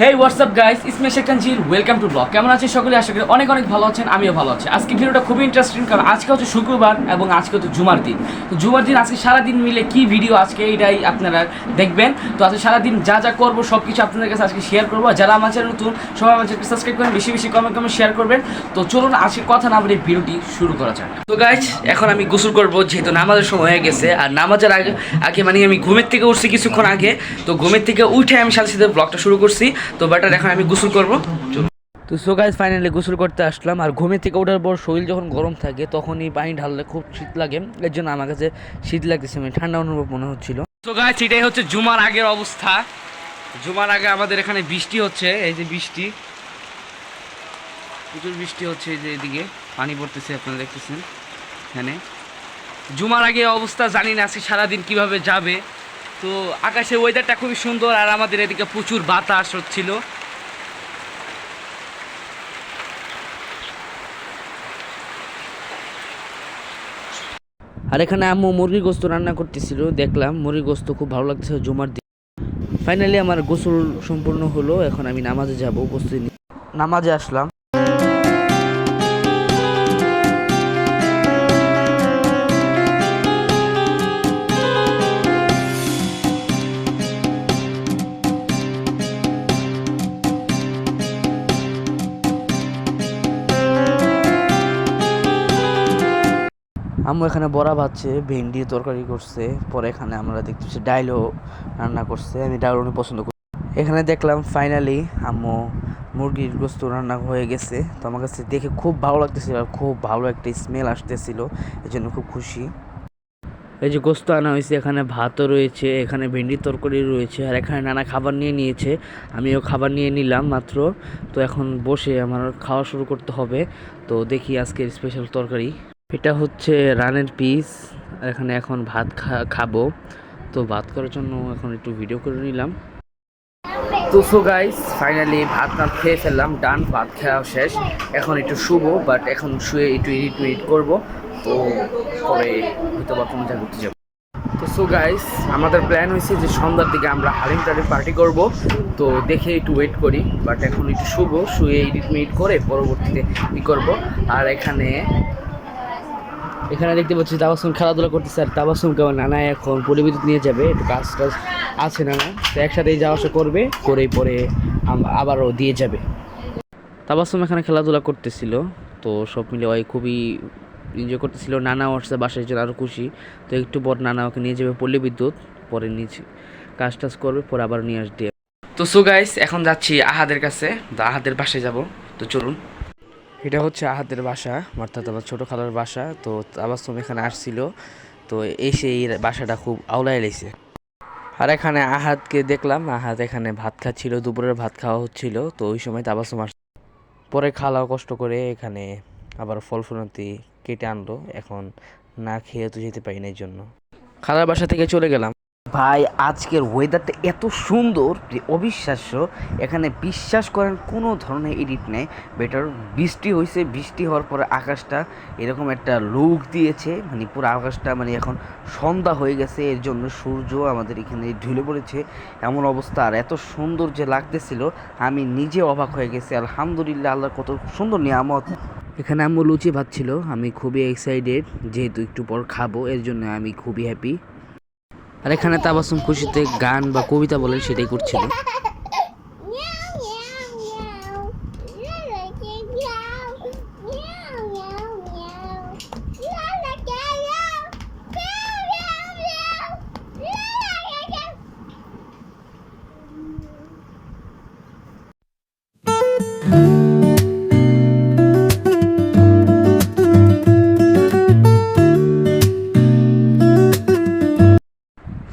Hey WhatsApp guys, Ismi Sheikh Tanzil, welcome to blog. কেমন আছেন সকলে? আশা করি অনেক অনেক ভালো আছেন, আমিও ভালো আছি। আজকে ভিডিওটা খুবই ইন্টারেস্টিং, কারণ আজকে হচ্ছে শুক্রবার এবং আজকে হচ্ছে জুমার দিন। তো জুমার দিন আজকে সারাদিন মিলে কি ভিডিও আজকে এটাই আপনারা দেখবেন। তো আজকে সারাদিন যা যা করবো সব কিছু আপনাদের কাছে আজকে শেয়ার করবো। যারা আমার চ্যানেল নতুন সবাই আমার চ্যানেলকে সাবস্ক্রাইব করেন, বেশি বেশি কমেন্ট শেয়ার করবেন। তো চলুন আজকে কথা না বলে ভিডিওটি শুরু করা যাক। তো গাইস, এখন আমি গোসল করবো, যেহেতু নামাজের সময় হয়ে গেছে। আর নামাজের আগে মানে আমি ঘুমের থেকে উঠছি কিছুক্ষণ আগে। তো ঘুমের থেকে উঠে আমি সাথে সাথে ব্লগটা শুরু করছি। তো বাটার এখন আমি গোসল করবো। তো সো গাইস, ফাইনালি গোসল করতে আসলাম। আর ঘুমের থেকে ওঠার পর শরীর যখন গরম থাকে তখনই পানি ঢাললে খুব শীত লাগে। এর জন্য আমার কাছে শীত লাগতেছে, মানে ঠান্ডা অনুভব মনে হচ্ছিল। তো গাইস, এটাই হচ্ছে জুমার আগের অবস্থা। জুমার আগে আমাদের এখানে বৃষ্টি হচ্ছে, এই যে বৃষ্টি, প্রচুর বৃষ্টি হচ্ছে। এই যে এদিকে পানি পড়তেছে, আপনারা দেখতেছেন এখানে। জুমার আগে অবস্থা জানি না আজকে সারাদিন কিভাবে যাবে। তো আকাশে ওয়েদারটা খুবই সুন্দর, আর আমাদের এদিকে প্রচুর বাতাস হচ্ছিল। আর এখানে আম্মু মুরগির গোস্ত রান্না করতেছিল, দেখলাম মুরগির গোস্ত খুব ভালো লাগতেছে জুমার দিন। ফাইনালি আমার গোসল সম্পূর্ণ হলো, এখন আমি নামাজে যাব। নামাজে আসলাম। আম্মু এখানে বড়া ভাজছে, ভেন্ডি তরকারি করছে। পরে এখানে আমরা দেখতেছি ডাইলও রান্না করছে, আমি ডাইল অনেক পছন্দ করি। এখানে দেখলাম ফাইনালি আম্মু মুরগির গোস্ত রান্না হয়ে গেছে। তো আমার কাছে দেখে খুব ভালো লাগতেছিল, আর খুব ভালো একটা স্মেল আসতেছিল, এই জন্য খুব খুশি। এই যে গোস্ত আনা হয়েছে, এখানে ভাতও রয়েছে, এখানে ভেন্ডির তরকারি রয়েছে, আর এখানে নানা খাবার নিয়ে নিয়েছে। আমিও খাবার নিয়ে নিলাম মাত্র। তো এখন বসে আমার খাওয়া শুরু করতে হবে। তো দেখি আজকের স্পেশাল তরকারি, এটা হচ্ছে রানের পিস। আর এখানে এখন ভাত খাবো। তো ভাত করার জন্য এখন একটু ভিডিও করে নিলাম। তো সো গাইস, ফাইনালি ভাত খেয়ে ফেললাম, ডান, ভাত খাওয়া শেষ। এখন একটু শুবো, বাট এখন শুয়ে একটু এডিট করবো। তো পরে হয়তো বা কোনো জায়গায় ঘুরতে যাবো। তো সো গাইস, আমাদের প্ল্যান হয়েছে যে সন্ধ্যার দিকে আমরা হালিম টালিম পার্টি করব। তো দেখে একটু ওয়েট করি, বাট এখন একটু শুয়ে এডিট করে পরবর্তীতে ই করবো। আর এখানে দেখতে পাচ্ছি তাবাসুম খেলাধুলা করতেছে। আর তাবাসুমকে আমার নানা এখন পরিবিদ্যুৎ নিয়ে যাবে, একটু কাজ টাজ আছে নানা, তো একসাথেই যাওয়া আসা করবে, করেই পরে আবারও দিয়ে যাবে। তাবাসুম এখানে খেলাধুলা করতেছিল, তো সব মিলে ওই খুবই এনজয় করতেছিল। নানা আসছে বাসায় জন্য আরও খুশি। তো একটু পর নানা ওকে নিয়ে যাবে পল্লী বিদ্যুৎ, পরে নিচে কাজ টাজ করবে, পরে আবার নিয়ে আসবে। তো সো গাইস, এখন যাচ্ছি আহাদের কাছে, আহাদের বাসায় যাব। তো চলুন। এটা হচ্ছে আহাদের বাসা, অর্থাৎ আমার ছোটো খালার বাসা। তো তাবাসসুম এখানে আসছিল, তো এসে এই বাসাটা খুব আওলায় লেগেছে। আর এখানে আহাদকে দেখলাম, আহাদ এখানে ভাত খাচ্ছিল, দুপুরের ভাত খাওয়া হচ্ছিল। তো ওই সময় তাবাসসুম পরে খালাও কষ্ট করে এখানে আবার ফল ফুলান্তি কেটে আনলো। এখন না খেয়ে তো যেতে পারি না, এই জন্য খালার বাসা থেকে চলে গেলাম। ভাই, আজকের ওয়েদারটা এত সুন্দর যে অবিশ্বাস্য। এখানে বিশ্বাস করেন কোনো ধরনের এডিট নেই। বেটার বৃষ্টি হয়েছে, বৃষ্টি হওয়ার পরে আকাশটা এরকম একটা লুক দিয়েছে, মানে পুরো আকাশটা, মানে এখন সন্ধ্যা হয়ে গেছে, এর জন্য সূর্য আমাদের এখানে ঢুলে পড়েছে, এমন অবস্থা। আর এত সুন্দর যে লাগতেছিল, আমি নিজে অবাক হয়ে গেছি। আলহামদুলিল্লাহ, আল্লাহর কত সুন্দর নিয়ামত। এখানে আম্মু লুচি ভাজছিল, আমি খুবই এক্সাইটেড, যেহেতু একটু পর খাবো, এর জন্য আমি খুবই হ্যাপি। আর এখানে তাবাসসুম খুশিতে গান বা কবিতা বলেন সেটাই করছিল।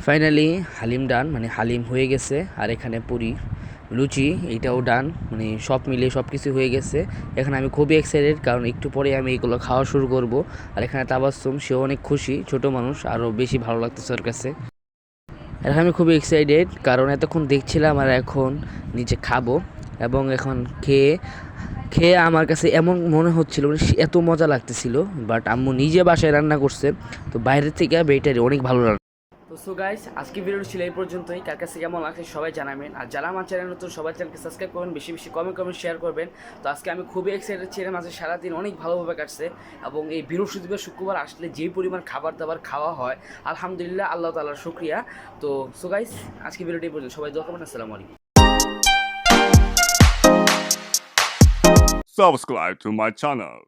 ফাইনালি হালিম ডান, মানে হালিম হয়ে গেছে। আর এখানে পুরি, লুচি, এইটাও ডান, মানে সব মিলিয়ে সব কিছু হয়ে গেছে। এখানে আমি খুবই এক্সাইটেড, কারণ একটু পরে আমি এগুলো খাওয়া শুরু করব। আর এখানে তাবাসসুম, সেও অনেক খুশি, ছোট মানুষ, আরও বেশি ভালো লাগতেছে ওর কাছে। এখন আমি খুবই এক্সাইটেড, কারণ এতক্ষণ দেখছিলাম আর এখন নিচে খাবো। এবং এখন খেয়ে আমার কাছে এমন মনে হচ্ছিল, এত মজা লাগতেছিল। বাট আম্মু নিজে বাসায় রান্না করছে, তো বাইরের থেকে বেটারি অনেক ভালো রান্না। তো সো গাইস আজকে ভিডিওটি ছিল এই পর্যন্তই। কার কাছে কেমন লাগছে সবাই জানাবেন, আর যারা আমার চ্যানেল নতুন সবাই চ্যানেলকে সাবস্ক্রাইব করবেন, বেশি বেশি কমেন্ট শেয়ার করবেন। তো আজকে আমি খুবই এক্সাইটেড ছিলাম, আজকে সারাদিন অনেক ভালোভাবে কাটছে এবং এই বৃহস্পতিবার শুক্রবার আসলে যেই পরিমাণ খাবার দাবার খাওয়া হয় আলহামদুলিল্লাহ, আল্লাহ তাআলার শুকরিয়া। তো সো গাইস আজকে ভিডিওটি এই পর্যন্ত, সবাই দোয়া করবেন। আসসালামু আলাইকুম। Subscribe to my channel.